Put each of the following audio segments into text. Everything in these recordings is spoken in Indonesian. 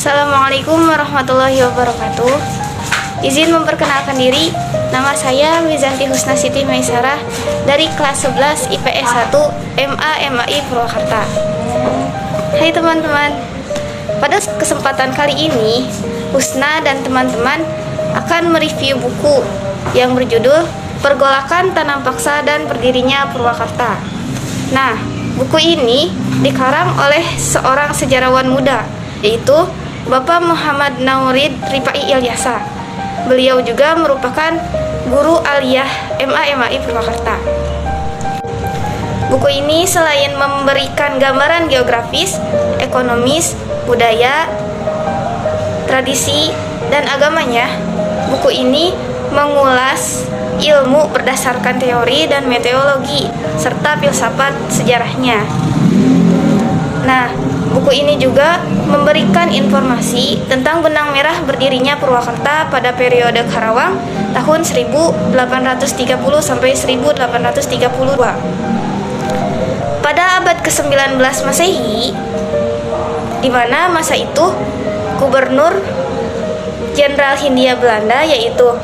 Assalamualaikum warahmatullahi wabarakatuh. Izin memperkenalkan diri, nama saya Wizanti Husna Siti Maisarah dari kelas 11 IPS 1 MAI Purwakarta. Hai teman-teman, pada kesempatan kali ini Husna dan teman-teman akan mereview buku yang berjudul Pergolakan Tanam Paksa dan Berdirinya Purwakarta. Nah, buku ini dikarang oleh seorang sejarawan muda, yaitu Bapak Muhammad Naurid Ripai Ilyasa. Beliau juga merupakan guru aliyah MAI Purwakarta. Buku ini selain memberikan gambaran geografis, ekonomis, budaya, tradisi, dan agamanya, buku ini mengulas ilmu berdasarkan teori dan metodologi serta filsafat sejarahnya. Nah, buku ini juga memberikan informasi tentang benang merah berdirinya Purwakarta pada periode Karawang tahun 1830 sampai 1832. Pada abad ke-19 Masehi, di mana masa itu Gubernur Jenderal Hindia Belanda yaitu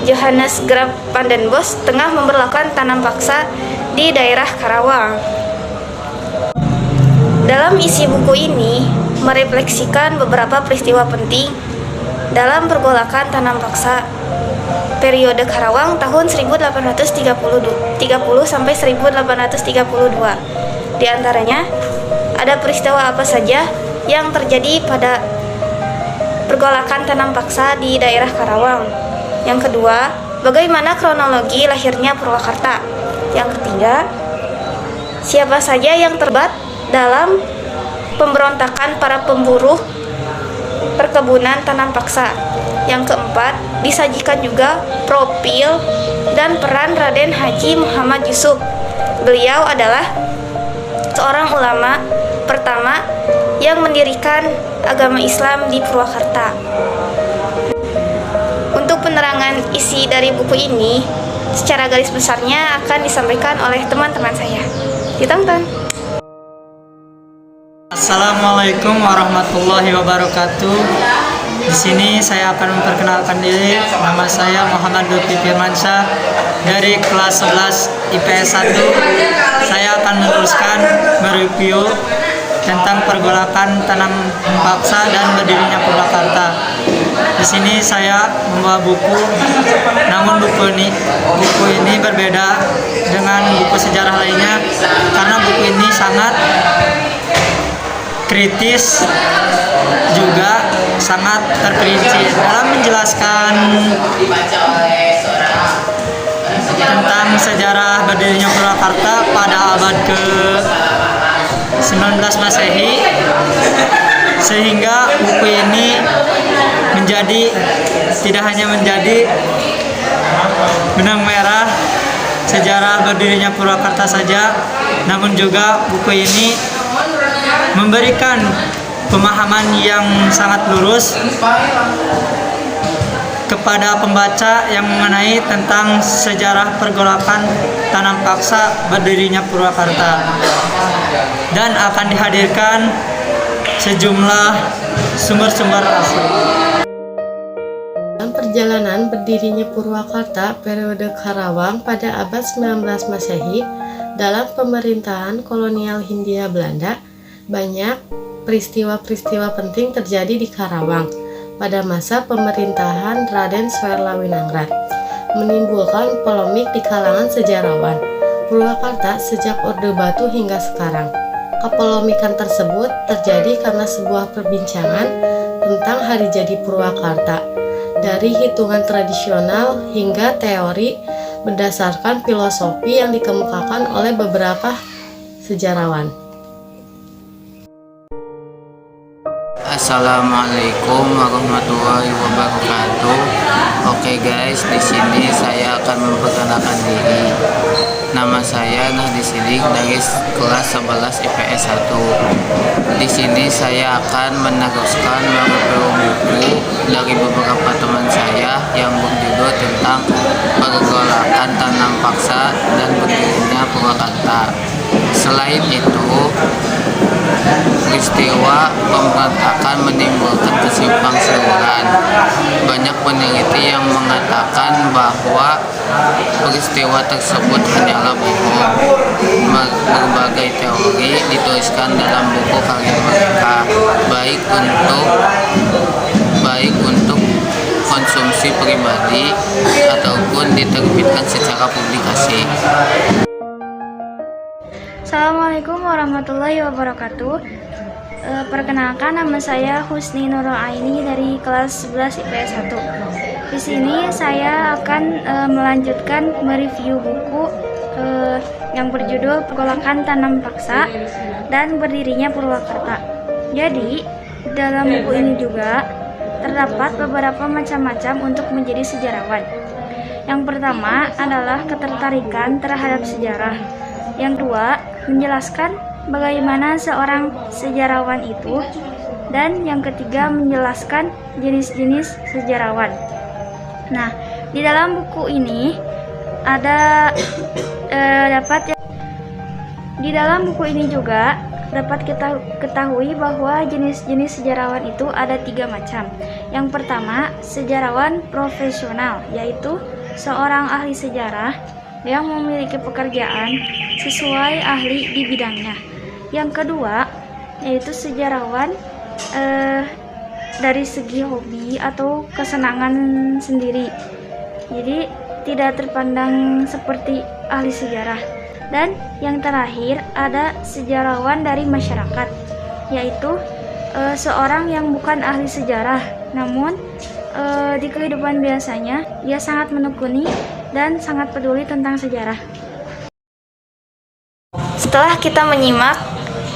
Johannes Graaf van den Bosch tengah memberlakukan tanam paksa di daerah Karawang. Dalam isi buku ini merefleksikan beberapa peristiwa penting dalam pergolakan tanam paksa periode Karawang tahun 1830 sampai 1832. Di antaranya ada peristiwa apa saja yang terjadi pada pergolakan tanam paksa di daerah Karawang. Yang kedua, bagaimana kronologi lahirnya Purwakarta. Yang ketiga, siapa saja yang terlibat dalam pemberontakan para pemburu perkebunan tanam paksa. Yang keempat, disajikan juga profil dan peran Raden Haji Muhammad Yusuf. Beliau adalah seorang ulama pertama yang mendirikan agama Islam di Purwakarta. Untuk penerangan isi dari buku ini, secara garis besarnya akan disampaikan oleh teman-teman saya. Ditonton! Assalamualaikum warahmatullahi wabarakatuh. Di sini saya akan memperkenalkan diri. Nama saya Muhammad Lutfi Firmansyah dari kelas 11 IPS 1. Saya akan meneruskan mereview tentang pergolakan tanam paksa dan berdirinya Purwakarta. Di sini saya membawa buku, namun buku ini berbeda dengan buku sejarah lainnya karena buku ini sangat kritis, juga sangat terperinci dalam menjelaskan tentang sejarah berdirinya Purwakarta pada abad ke-19 Masehi, sehingga buku ini tidak hanya menjadi benang merah sejarah berdirinya Purwakarta saja, namun juga buku ini memberikan pemahaman yang sangat lurus kepada pembaca yang mengenai tentang sejarah pergolakan tanam paksa berdirinya Purwakarta, dan akan dihadirkan sejumlah sumber-sumber asli. Dalam perjalanan berdirinya Purwakarta periode Karawang pada abad 19 Masehi dalam pemerintahan kolonial Hindia Belanda, banyak peristiwa-peristiwa penting terjadi di Karawang pada masa pemerintahan Raden Swerlawinangrat, menimbulkan polemik di kalangan sejarawan Purwakarta sejak Orde Batu hingga sekarang. Kepolemikan tersebut terjadi karena sebuah perbincangan tentang hari jadi Purwakarta, dari hitungan tradisional hingga teori berdasarkan filosofi yang dikemukakan oleh beberapa sejarawan. Assalamualaikum warahmatullahi wabarakatuh. Oke guys, di sini saya akan memperkenalkan diri. Nama saya Nahdi Sidik dari kelas 11 IPS 1. Di sini saya akan meneruskan mereview buku dari beberapa teman saya yang berjudul tentang pergolakan tanam paksa dan berdirinya Purwakarta. Selain itu, peristiwa pemberontakan menimbulkan kesimpangsiuran. Banyak peneliti yang mengatakan bahwa peristiwa tersebut hanyalah bohong. Berbagai teori dituliskan dalam buku karya mereka, baik untuk konsumsi pribadi ataupun diterbitkan secara publikasi. Assalamualaikum warahmatullahi wabarakatuh. Perkenalkan, nama saya Husni Nurul Aini dari kelas 11 IPS 1. Di sini saya akan melanjutkan mereview buku yang berjudul Pergolakan Tanam Paksa dan Berdirinya Purwakarta. Jadi, dalam buku ini juga terdapat beberapa macam-macam untuk menjadi sejarawan. Yang pertama adalah ketertarikan terhadap sejarah. Yang kedua, menjelaskan bagaimana seorang sejarawan itu. Dan yang ketiga, menjelaskan jenis-jenis sejarawan. Nah, di dalam buku ini di dalam buku ini juga dapat kita ketahui bahwa jenis-jenis sejarawan itu ada 3 macam. Yang pertama, sejarawan profesional, yaitu seorang ahli sejarah yang memiliki pekerjaan sesuai ahli di bidangnya. Yang kedua, yaitu sejarawan dari segi hobi atau kesenangan sendiri. Jadi tidak terpandang seperti ahli sejarah. Dan yang terakhir ada sejarawan dari masyarakat, yaitu seorang yang bukan ahli sejarah, namun di kehidupan biasanya ia sangat menekuni dan sangat peduli tentang sejarah. Setelah kita menyimak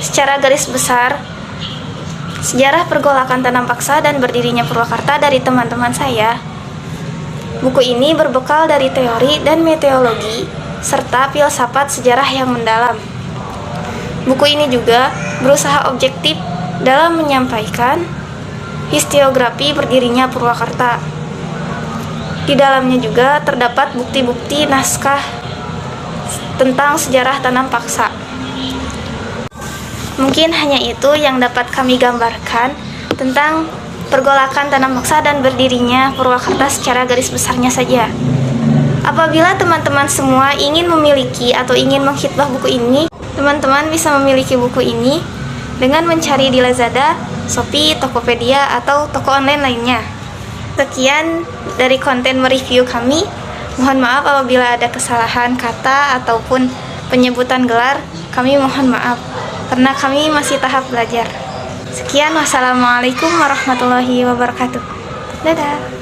secara garis besar sejarah pergolakan tanam paksa dan berdirinya Purwakarta dari teman-teman saya, buku ini berbekal dari teori dan metodologi serta filsafat sejarah yang mendalam. Buku ini juga berusaha objektif dalam menyampaikan historiografi berdirinya Purwakarta. Di dalamnya juga terdapat bukti-bukti naskah tentang sejarah tanam paksa. Mungkin hanya itu yang dapat kami gambarkan tentang pergolakan tanam paksa dan berdirinya Purwakarta secara garis besarnya saja. Apabila teman-teman semua ingin memiliki atau ingin menghitbah buku ini, teman-teman bisa memiliki buku ini dengan mencari di Lazada, Shopee, Tokopedia, atau toko online lainnya. Sekian dari konten mereview kami. Mohon maaf apabila ada kesalahan kata ataupun penyebutan gelar. Kami mohon maaf karena kami masih tahap belajar. Sekian, wassalamualaikum warahmatullahi wabarakatuh. Dadah.